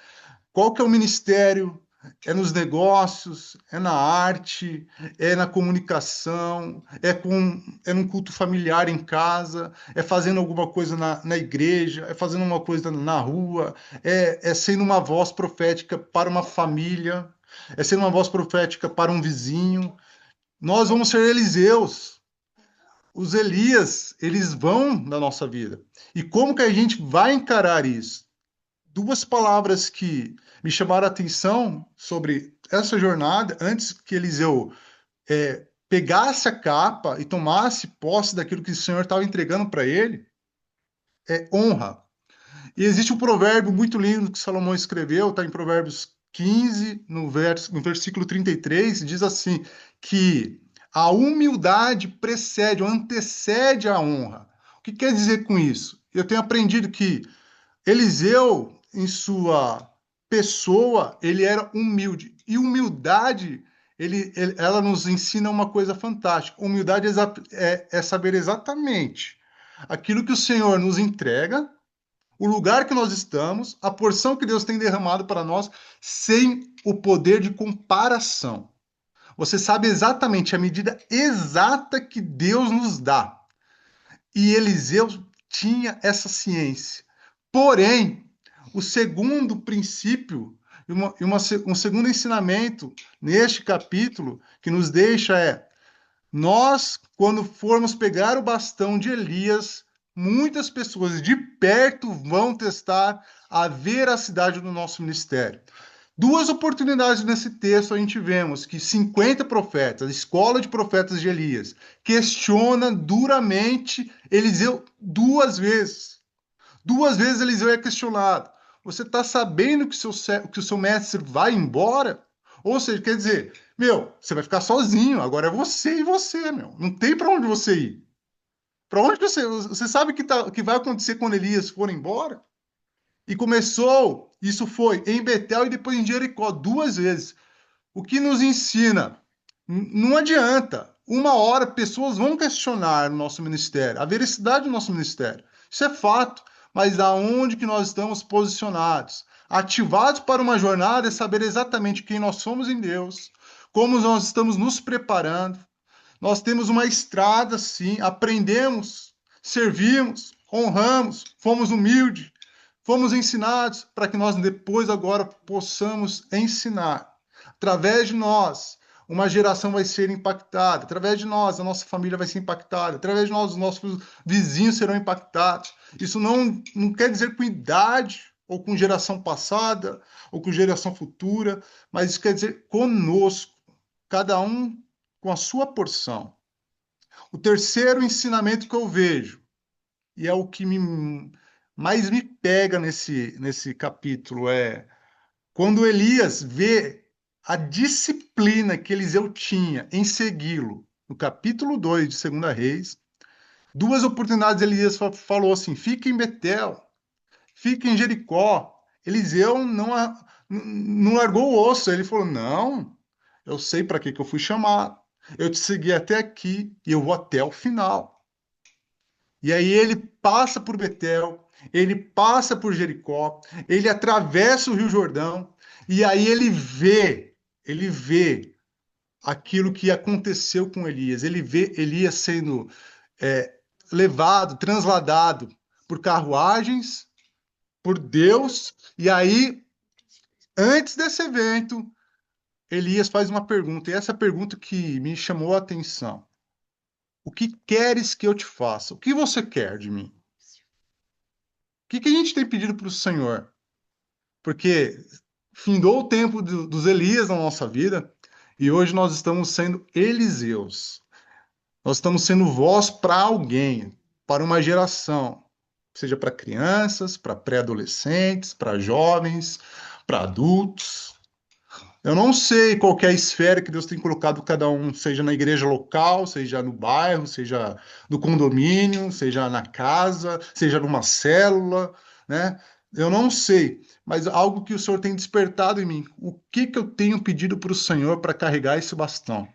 Speaker 7: Qual que é o ministério? É nos negócios, é na arte, é na comunicação, é num culto familiar em casa, é fazendo alguma coisa na igreja, é fazendo uma coisa na rua, é sendo uma voz profética para uma família, é sendo uma voz profética para um vizinho. Nós vamos ser Eliseus. Os Elias, eles vão na nossa vida. E como que a gente vai encarar isso? Duas palavras que me chamaram a atenção sobre essa jornada, antes que Eliseu pegasse a capa e tomasse posse daquilo que o Senhor estava entregando para ele, é honra. E existe um provérbio muito lindo que Salomão escreveu, está em Provérbios 15, no versículo 33, diz assim, que a humildade precede ou antecede a honra. O que quer dizer com isso? Eu tenho aprendido que Eliseu, em sua pessoa, ele era humilde. E humildade, ela nos ensina uma coisa fantástica. Humildade é saber exatamente aquilo que o Senhor nos entrega, o lugar que nós estamos, a porção que Deus tem derramado para nós, sem o poder de comparação. Você sabe exatamente a medida exata que Deus nos dá. E Eliseu tinha essa ciência. Porém, o segundo princípio um segundo ensinamento neste capítulo que nos deixa nós, quando formos pegar o bastão de Elias, muitas pessoas de perto vão testar a veracidade do nosso ministério. Duas oportunidades nesse texto a gente vemos que 50 profetas, a escola de profetas de Elias, questiona duramente Eliseu duas vezes. Duas vezes Eliseu é questionado. Você está sabendo que o seu mestre vai embora? Ou seja, quer dizer, você vai ficar sozinho, agora é você e você, não tem para onde você ir. Para onde você sabe que vai acontecer quando Elias for embora? E começou, isso foi em Betel e depois em Jericó, duas vezes. O que nos ensina? Não adianta. Uma hora pessoas vão questionar o nosso ministério, a veracidade do nosso ministério. Isso é fato. Mas aonde que nós estamos posicionados? Ativados para uma jornada é saber exatamente quem nós somos em Deus, como nós estamos nos preparando. Nós temos uma estrada, sim, aprendemos, servimos, honramos, fomos humildes, fomos ensinados para que nós depois agora possamos ensinar. Através de nós, uma geração vai ser impactada. Através de nós, a nossa família vai ser impactada. Através de nós, os nossos vizinhos serão impactados. Isso não quer dizer com idade, ou com geração passada, ou com geração futura, mas isso quer dizer conosco, cada um com a sua porção. O terceiro ensinamento que eu vejo, e é o que mais me pega nesse capítulo, é quando Elias vê a disciplina que Eliseu tinha em segui-lo. No capítulo 2 de 2 Reis, duas oportunidades Elias falou assim, fica em Betel, fica em Jericó. Eliseu não largou o osso, ele falou, não, eu sei para que eu fui chamado, eu te segui até aqui e eu vou até o final. E aí ele passa por Betel, ele passa por Jericó, ele atravessa o Rio Jordão, e aí ele vê aquilo que aconteceu com Elias. Ele vê Elias sendo levado, transladado por carruagens, por Deus, e aí, antes desse evento, Elias faz uma pergunta, e essa pergunta que me chamou a atenção. O que queres que eu te faça? O que você quer de mim? O que a gente tem pedido para o Senhor? Porque findou o tempo dos Elias na nossa vida e hoje nós estamos sendo Eliseus. Nós estamos sendo voz para alguém, para uma geração, seja para crianças, para pré-adolescentes, para jovens, para adultos. Eu não sei qual que é a esfera que Deus tem colocado cada um, seja na igreja local, seja no bairro, seja no condomínio, seja na casa, seja numa célula, né? Eu não sei, mas algo que o Senhor tem despertado em mim. O que que eu tenho pedido para o Senhor para carregar esse bastão?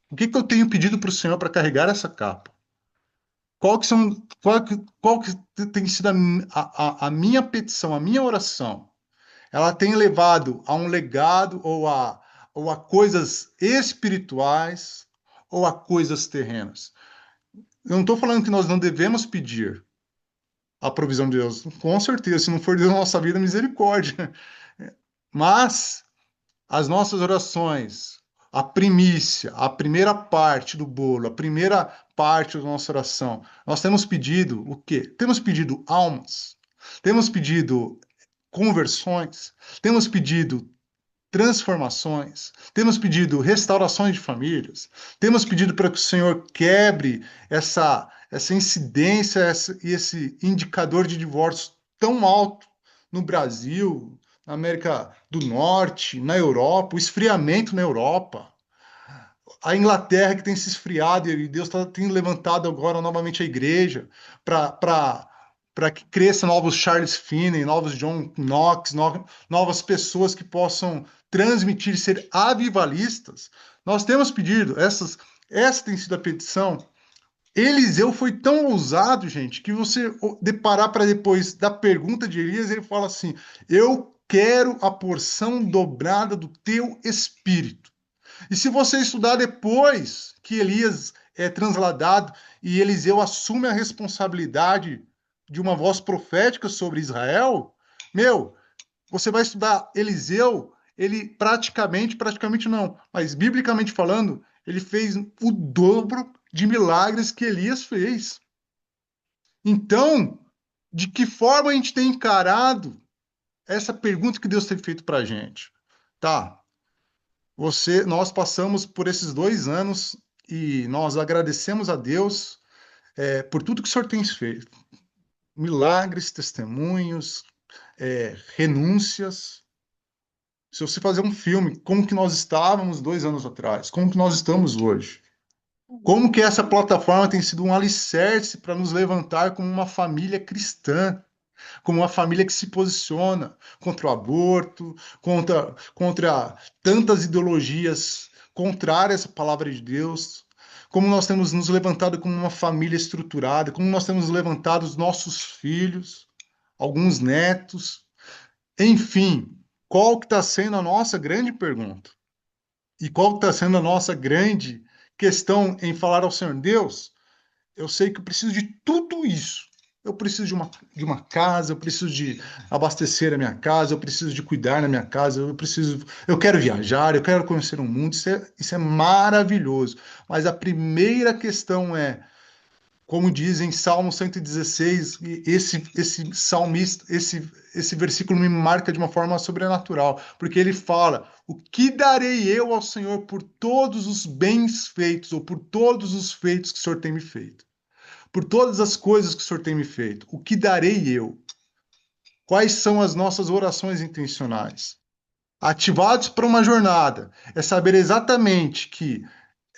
Speaker 7: O que que eu tenho pedido para o Senhor para carregar essa capa? Qual que tem sido a minha petição, a minha oração? Ela tem levado a um legado ou a coisas espirituais ou a coisas terrenas. Eu não estou falando que nós não devemos pedir a provisão de Deus. Com certeza, se não for Deus na nossa vida, misericórdia. Mas as nossas orações, a primícia, a primeira parte do bolo, a primeira parte da nossa oração, nós temos pedido o quê? Temos pedido almas, temos pedido conversões, temos pedido transformações, temos pedido restaurações de famílias, temos pedido para que o Senhor quebre essa incidência e esse indicador de divórcio tão alto no Brasil, na América do Norte, na Europa, o esfriamento na Europa, a Inglaterra que tem se esfriado e Deus tem levantado agora novamente a igreja para que cresça novos Charles Finney, novos John Knox, novas pessoas que possam transmitir e ser avivalistas. Nós temos pedido, essa tem sido a petição. Eliseu foi tão ousado, gente, que você deparar para depois da pergunta de Elias, ele fala assim: eu quero a porção dobrada do teu espírito. E se você estudar depois que Elias é transladado e Eliseu assume a responsabilidade de uma voz profética sobre Israel, meu, você vai estudar Eliseu, ele praticamente não, mas biblicamente falando, ele fez o dobro de milagres que Elias fez. Então, de que forma a gente tem encarado essa pergunta que Deus tem feito para a gente? Tá, nós passamos por esses 2 anos e nós agradecemos a Deus por tudo que o Senhor tem feito. Milagres, testemunhos, renúncias. Se você fazer um filme, como que nós estávamos 2 anos atrás, como que nós estamos hoje? Como que essa plataforma tem sido um alicerce para nos levantar como uma família cristã, como uma família que se posiciona contra o aborto, contra tantas ideologias contrárias à palavra de Deus, como nós temos nos levantado como uma família estruturada, como nós temos levantado os nossos filhos, alguns netos, enfim, qual que está sendo a nossa grande pergunta? E qual está sendo a nossa grande questão em falar ao Senhor? Deus, eu sei que eu preciso de tudo isso. Eu preciso de uma casa, eu preciso de abastecer a minha casa, eu preciso de cuidar da minha casa, eu quero viajar, eu quero conhecer o mundo, isso é maravilhoso. Mas a primeira questão é, como diz em Salmo 116, e esse salmista, esse versículo me marca de uma forma sobrenatural, porque ele fala: o que darei eu ao Senhor por todos os bens feitos, ou por todos os feitos que o Senhor tem me feito? Por todas as coisas que o Senhor tem me feito, o que darei eu? Quais são as nossas orações intencionais? Ativados para uma jornada, é saber exatamente que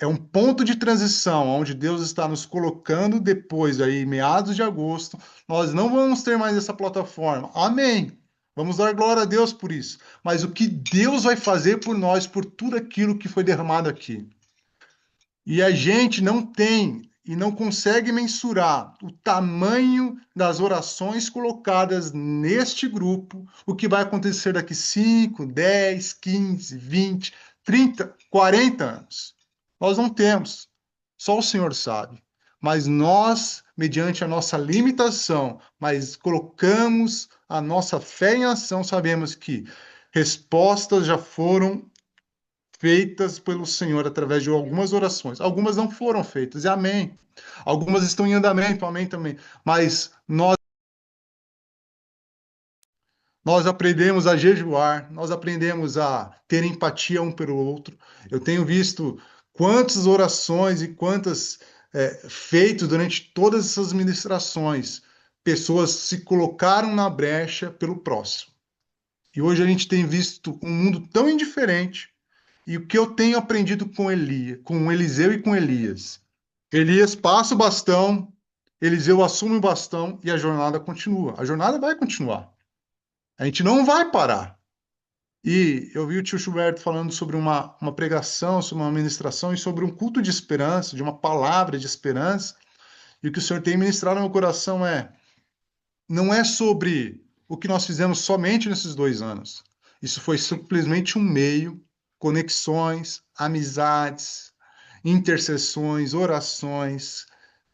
Speaker 7: é um ponto de transição onde Deus está nos colocando depois, aí, meados de agosto. Nós não vamos ter mais essa plataforma. Amém. Vamos dar glória a Deus por isso. Mas o que Deus vai fazer por nós, por tudo aquilo que foi derramado aqui? E a gente não tem e não consegue mensurar o tamanho das orações colocadas neste grupo, o que vai acontecer daqui 5, 10, 15, 20, 30, 40 anos. Nós não temos, só o Senhor sabe. Mas nós, mediante a nossa limitação, mas colocamos a nossa fé em ação, sabemos que respostas já foram feitas pelo Senhor através de algumas orações. Algumas não foram feitas, e amém. Algumas estão em andamento, amém também. Mas nós aprendemos a jejuar, nós aprendemos a ter empatia um pelo outro. Eu tenho visto quantas orações e quantas feitos durante todas essas ministrações, pessoas se colocaram na brecha pelo próximo. E hoje a gente tem visto um mundo tão indiferente, E o que eu tenho aprendido com com Eliseu e com Elias? Elias passa o bastão, Eliseu assume o bastão e a jornada continua. A jornada vai continuar. A gente não vai parar. E eu vi o tio Gilberto falando sobre uma pregação, sobre uma ministração e sobre um culto de esperança, de uma palavra de esperança. E o que o Senhor tem ministrado no meu coração não é sobre o que nós fizemos somente nesses 2 anos. Isso foi simplesmente um meio, conexões, amizades, intercessões, orações,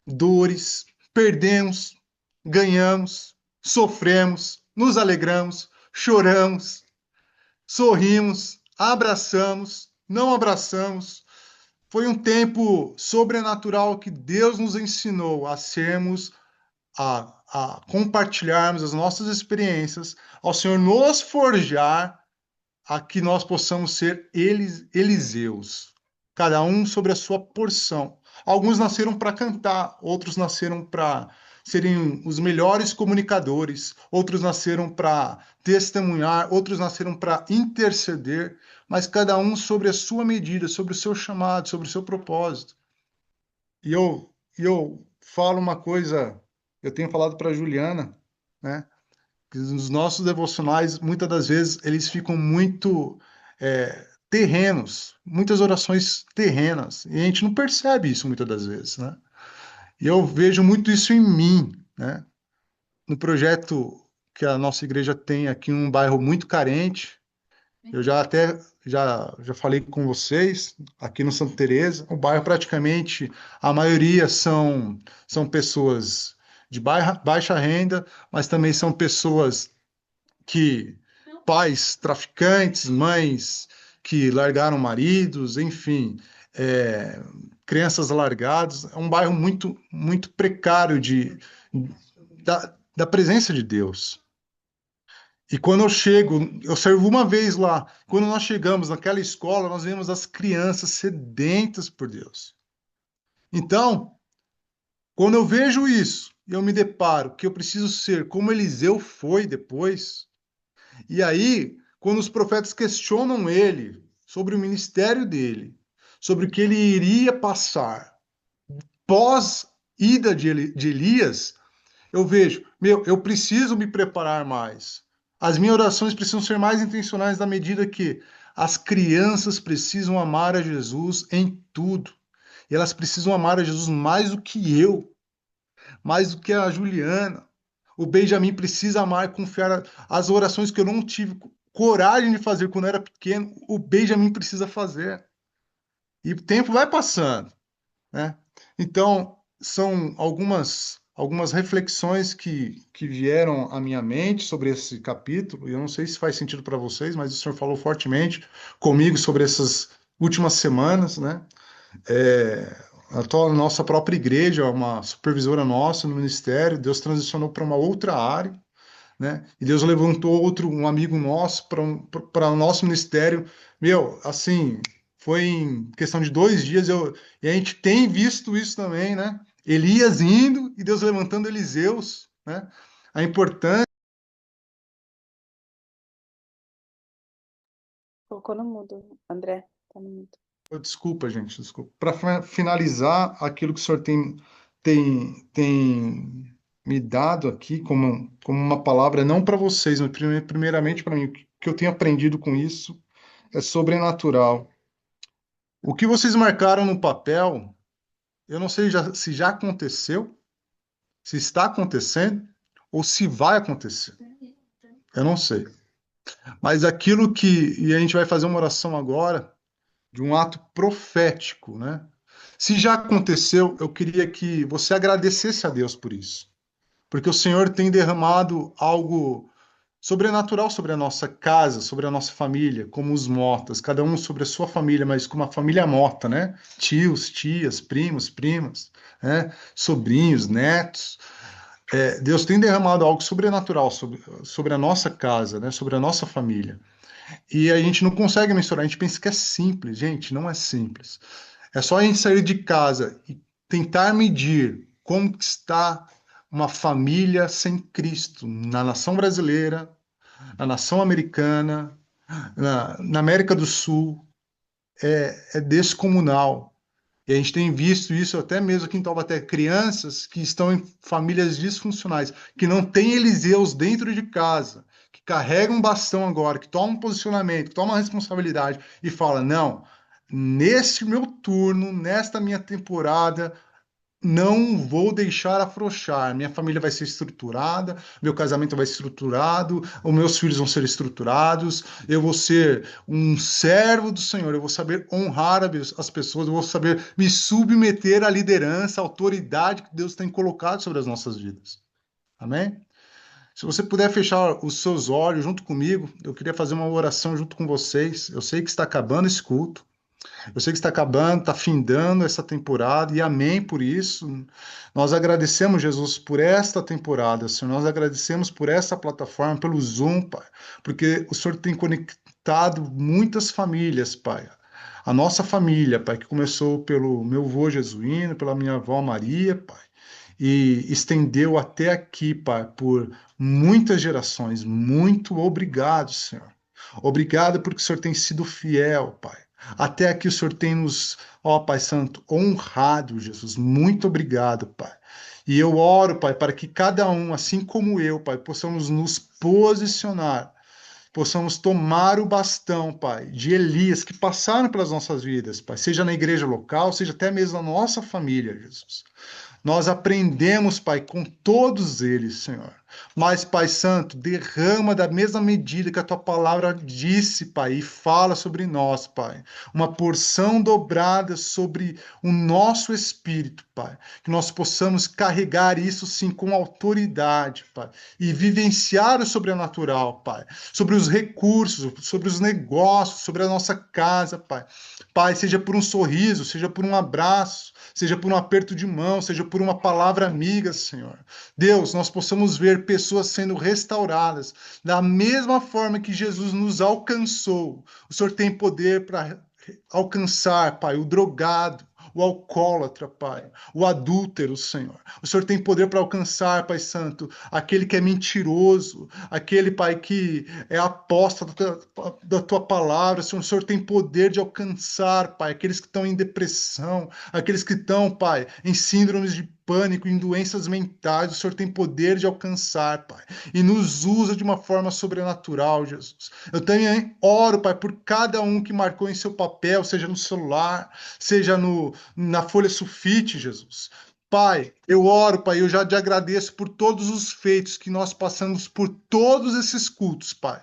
Speaker 7: dores, perdemos, ganhamos, sofremos, nos alegramos, choramos, sorrimos, abraçamos, não abraçamos. Foi um tempo sobrenatural que Deus nos ensinou a sermos, a compartilharmos as nossas experiências, ao Senhor nos forjar a que nós possamos ser Eliseus, cada um sobre a sua porção. Alguns nasceram para cantar, outros nasceram para serem os melhores comunicadores, outros nasceram para testemunhar, outros nasceram para interceder, mas cada um sobre a sua medida, sobre o seu chamado, sobre o seu propósito. E eu falo uma coisa, eu tenho falado para a Juliana, né? Que os nossos devocionais, muitas das vezes, eles ficam muito terrenos, muitas orações terrenas, e a gente não percebe isso muitas das vezes, né? E eu vejo muito isso em mim, né? No projeto que a nossa igreja tem aqui em um bairro muito carente, eu já falei com vocês, aqui no Santa Teresa, o bairro praticamente, a maioria são pessoas de baixa renda, mas também são pessoas que pais traficantes, mães que largaram maridos, enfim, crianças largadas. É um bairro muito, muito precário da presença de Deus. E quando eu chego, eu servo uma vez lá. Quando nós chegamos naquela escola, nós vemos as crianças sedentas por Deus. Então, quando eu vejo isso, eu me deparo que eu preciso ser como Eliseu foi depois. E aí, quando os profetas questionam ele sobre o ministério dele, sobre o que ele iria passar pós-ida de Elias, eu vejo, eu preciso me preparar mais. As minhas orações precisam ser mais intencionais na medida que as crianças precisam amar a Jesus em tudo. E elas precisam amar a Jesus mais do que eu, mais do que a Juliana. O Benjamin precisa amar e confiar as orações que eu não tive coragem de fazer quando eu era pequeno. O Benjamin precisa fazer. E o tempo vai passando, né? Então, são algumas reflexões que vieram à minha mente sobre esse capítulo. E eu não sei se faz sentido para vocês, mas o senhor falou fortemente comigo sobre essas últimas semanas, né? A nossa própria igreja, uma supervisora nossa no ministério, Deus transicionou para uma outra área, né? E Deus levantou um amigo nosso para o nosso ministério. Meu, assim, foi em questão de 2 dias, e a gente tem visto isso também, né? Elias indo e Deus levantando Eliseus, né? A importância.
Speaker 2: Colocou no mudo, André. Tá no mudo.
Speaker 7: Desculpa, gente, desculpa. Para finalizar, aquilo que o senhor tem me dado aqui como uma palavra, não para vocês, mas primeiramente para mim, o que eu tenho aprendido com isso é sobrenatural. O que vocês marcaram no papel, eu não sei se já aconteceu, se está acontecendo ou se vai acontecer. Eu não sei. Mas aquilo e a gente vai fazer uma oração agora de um ato profético, né? Se já aconteceu, eu queria que você agradecesse a Deus por isso. Porque o Senhor tem derramado algo sobrenatural sobre a nossa casa, sobre a nossa família, como os Motas, cada um sobre a sua família, mas como a família Mota, né? Tios, tias, primos, primas, né? Sobrinhos, netos. Deus tem derramado algo sobrenatural sobre a nossa casa, né? Sobre a nossa família. E a gente não consegue mensurar, a gente pensa que é simples, gente, não é simples. É só a gente sair de casa e tentar medir como está uma família sem Cristo na nação brasileira, na nação americana, na América do Sul. é descomunal. E a gente tem visto isso até mesmo aqui em Taubaté, crianças que estão em famílias disfuncionais, que não têm Eliseus dentro de casa, que carregam um bastão agora, que tomam um posicionamento, que tomam uma responsabilidade e falam, não, nesse meu turno, nesta minha temporada, não vou deixar afrouxar. Minha família vai ser estruturada, meu casamento vai ser estruturado, os meus filhos vão ser estruturados, eu vou ser um servo do Senhor, eu vou saber honrar as pessoas, eu vou saber me submeter à liderança, à autoridade que Deus tem colocado sobre as nossas vidas. Amém? Se você puder fechar os seus olhos junto comigo, eu queria fazer uma oração junto com vocês. Eu sei que está acabando esse culto. Eu sei que está acabando, está findando essa temporada, e amém por isso. Nós agradecemos, Jesus, por esta temporada, Senhor. Nós agradecemos por essa plataforma, pelo Zoom, Pai, porque o Senhor tem conectado muitas famílias, Pai. A nossa família, Pai, que começou pelo meu avô jesuíno, pela minha avó Maria, Pai, e estendeu até aqui, Pai, por muitas gerações. Muito obrigado, Senhor. Obrigado porque o Senhor tem sido fiel, Pai. Até aqui o Senhor tem nos, ó Pai Santo, honrado, Jesus. Muito obrigado, Pai. E eu oro, Pai, para que cada um, assim como eu, Pai, possamos nos posicionar, possamos tomar o bastão, Pai, de Elias que passaram pelas nossas vidas, Pai, seja na igreja local, seja até mesmo na nossa família, Jesus. Nós aprendemos, Pai, com todos eles, Senhor. Mas, Pai Santo, derrama da mesma medida que a tua palavra disse, Pai, e fala sobre nós, Pai. Uma porção dobrada sobre o nosso espírito, Pai. Que nós possamos carregar isso, sim, com autoridade, Pai. E vivenciar o sobrenatural, Pai. Sobre os recursos, sobre os negócios, sobre a nossa casa, Pai. Pai, seja por um sorriso, seja por um abraço, seja por um aperto de mão, seja por uma palavra amiga, Senhor. Deus, nós possamos ver pessoas sendo restauradas da mesma forma que Jesus nos alcançou. O Senhor tem poder para alcançar, Pai, o drogado, o alcoólatra, Pai, o adúltero, Senhor. O Senhor tem poder para alcançar, Pai Santo, aquele que é mentiroso, aquele, Pai, que é apóstata da tua palavra. Senhor, o Senhor tem poder de alcançar, Pai, aqueles que estão em depressão, aqueles que estão, Pai, em síndromes de pânico, em doenças mentais. O Senhor tem poder de alcançar, Pai, e nos usa de uma forma sobrenatural, Jesus. Eu também oro, Pai, por cada um que marcou em seu papel, seja no celular, seja na folha sulfite, Jesus. Pai, eu oro, Pai, eu já te agradeço por todos os feitos que nós passamos por todos esses cultos, Pai.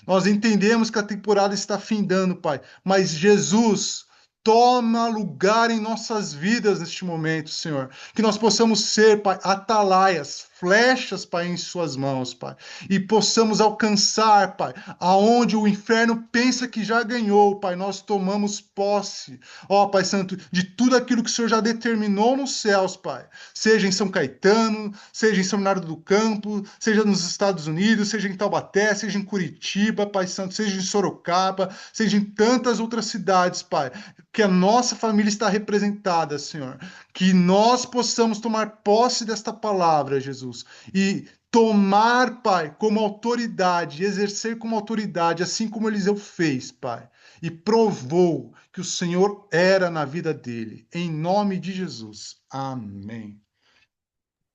Speaker 7: Nós entendemos que a temporada está findando, Pai, mas Jesus, toma lugar em nossas vidas neste momento, Senhor. Que nós possamos ser, Pai, atalaias, flechas, Pai, em suas mãos, Pai. E possamos alcançar, Pai, aonde o inferno pensa que já ganhou, Pai. Nós tomamos posse, ó, Pai Santo, de tudo aquilo que o Senhor já determinou nos céus, Pai. Seja em São Caetano, seja em São Bernardo do Campo, seja nos Estados Unidos, seja em Taubaté, seja em Curitiba, Pai Santo, seja em Sorocaba, seja em tantas outras cidades, Pai, que a nossa família está representada, Senhor. Que nós possamos tomar posse desta palavra, Jesus, e tomar, Pai, como autoridade, exercer como autoridade, assim como Eliseu fez, Pai, e provou que o Senhor era na vida dele. Em nome de Jesus. Amém.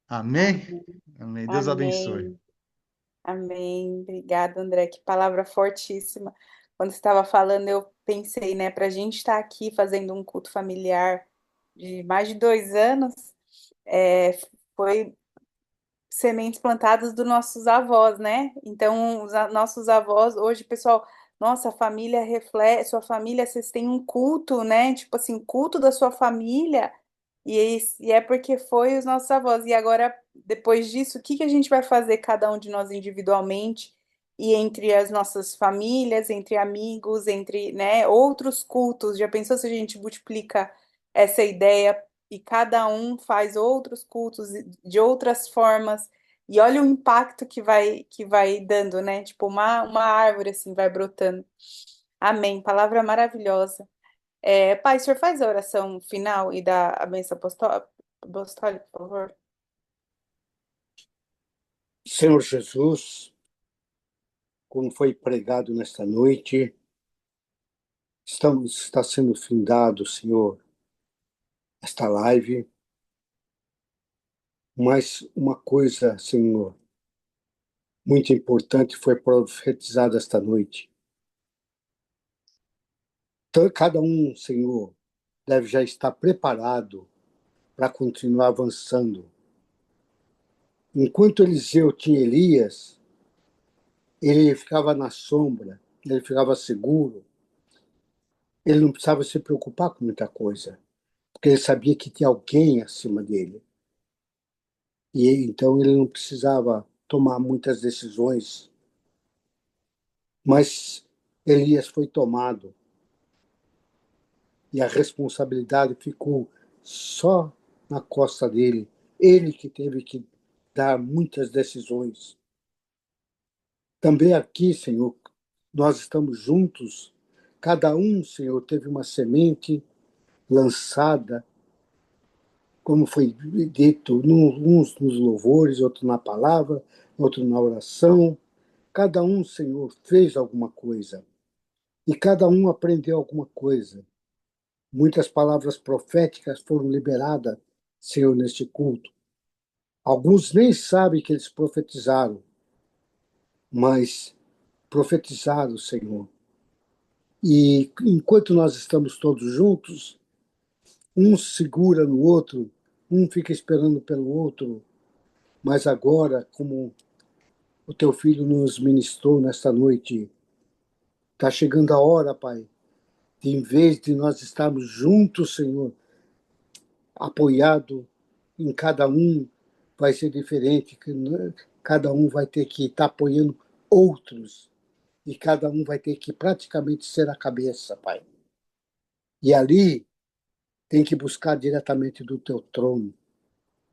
Speaker 7: Amém? Amém. Deus abençoe.
Speaker 2: Amém. Amém. Obrigada, André. Que palavra fortíssima. Quando você estava falando, eu pensei, né, para a gente estar aqui fazendo um culto familiar de mais de 2 anos, foi sementes plantadas dos nossos avós, né? Então, os nossos avós, hoje, pessoal, nossa família reflete, sua família, vocês têm um culto, né? Tipo assim, culto da sua família, e é porque foi os nossos avós. E agora, depois disso, o que que a gente vai fazer, cada um de nós individualmente, e entre as nossas famílias, entre amigos, entre, né, outros cultos? Já pensou se a gente multiplica essa ideia e cada um faz outros cultos de outras formas? E olha o impacto que vai dando, né? Tipo, uma árvore assim vai brotando. Amém. Palavra maravilhosa. Pai, o senhor faz a oração final e dá a bênção apostólica, por favor?
Speaker 4: Senhor Jesus, como foi pregado nesta noite, Está sendo findado, Senhor, esta live, mas uma coisa, Senhor, muito importante foi profetizada esta noite. Então, cada um, Senhor, deve já estar preparado para continuar avançando. Enquanto Eliseu tinha Elias, ele ficava na sombra, ele ficava seguro, ele não precisava se preocupar com muita coisa, porque ele sabia que tinha alguém acima dele. E então ele não precisava tomar muitas decisões. Mas Elias foi tomado e a responsabilidade ficou só na costa dele. Ele que teve que dar muitas decisões. Também aqui, Senhor, nós estamos juntos. Cada um, Senhor, teve uma semente lançada, como foi dito, uns nos louvores, outros na palavra, outro na oração. Cada um, Senhor, fez alguma coisa. E cada um aprendeu alguma coisa. Muitas palavras proféticas foram liberadas, Senhor, neste culto. Alguns nem sabem que eles profetizaram, mas profetizaram, Senhor. E enquanto nós estamos todos juntos, um segura no outro, um fica esperando pelo outro. Mas agora, como o teu filho nos ministrou nesta noite, está chegando a hora, Pai, de em vez de nós estarmos juntos, Senhor, apoiado em cada um, vai ser diferente, cada um vai ter que estar apoiando outros, e cada um vai ter que praticamente ser a cabeça, Pai. E ali tem que buscar diretamente do teu trono.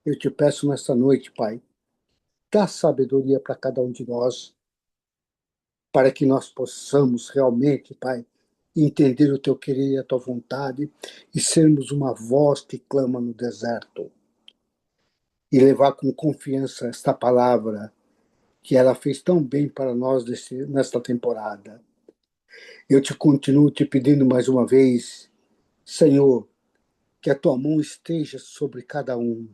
Speaker 4: Eu te peço nesta noite, Pai, dá sabedoria para cada um de nós, para que nós possamos realmente, Pai, entender o teu querer e a tua vontade e sermos uma voz que clama no deserto e levar com confiança esta palavra que ela fez tão bem para nós nesta temporada. Eu te continuo te pedindo mais uma vez, Senhor, que a tua mão esteja sobre cada um,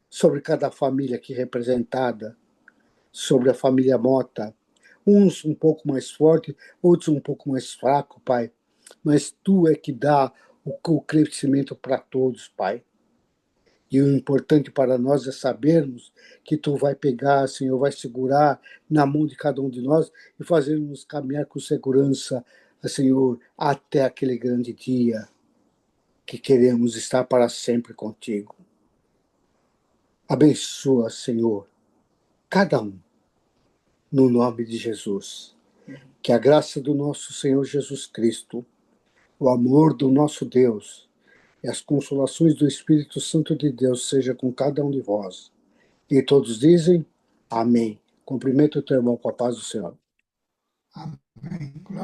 Speaker 4: sobre cada família aqui representada, sobre a família Mota, uns um pouco mais forte, outros um pouco mais fraco, Pai, mas tu é que dá o crescimento para todos, Pai. E o importante para nós é sabermos que tu vai pegar, Senhor, vai segurar na mão de cada um de nós e fazer-nos caminhar com segurança, Senhor, até aquele grande dia que queremos estar para sempre contigo. Abençoa, Senhor, cada um, no nome de Jesus. Que a graça do nosso Senhor Jesus Cristo, o amor do nosso Deus e as consolações do Espírito Santo de Deus seja com cada um de vós. E todos dizem amém. Cumprimento o teu irmão com a paz do Senhor.
Speaker 1: Amém.